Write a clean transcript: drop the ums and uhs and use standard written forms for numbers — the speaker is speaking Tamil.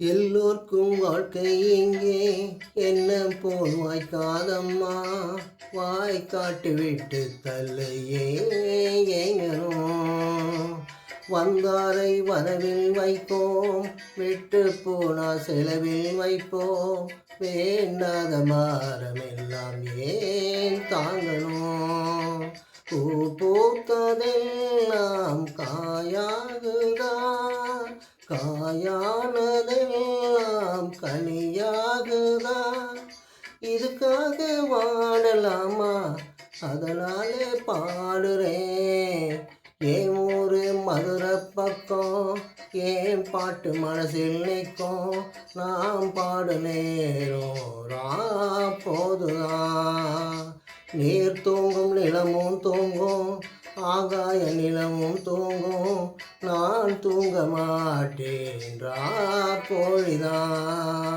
எல்லோர்க்கும் வாழ்க்கை இங்கே என்ன போல் வாய்க்காதம்மா. வாய் காட்டி விட்டு தள்ளு ஏங்கணும். வந்தாரை வரவில் வைப்போம், விட்டு போனா செலவில் வைப்போம். வேண்டாத மாறமெல்லாம் ஏன் தாங்கணும். பூ பூத்ததெல்லாம் காயாகுதான், காயானதெல்லாம் கனியாகுதான். இதுக்காக வாழலாமா, அதனாலே பாடுறேன். ஏன் ஊரு மதுரை பக்கம், ஏன் பாட்டு மனசில் நிற்கும். நாம் பாடு நேரம் போதுதான். நீர் தூங்கும் நிலமும் தூங்கும், ஆகாய நிலமும் தூங்கும். நான் தூங்க மாட்டேன் பொழிதான்.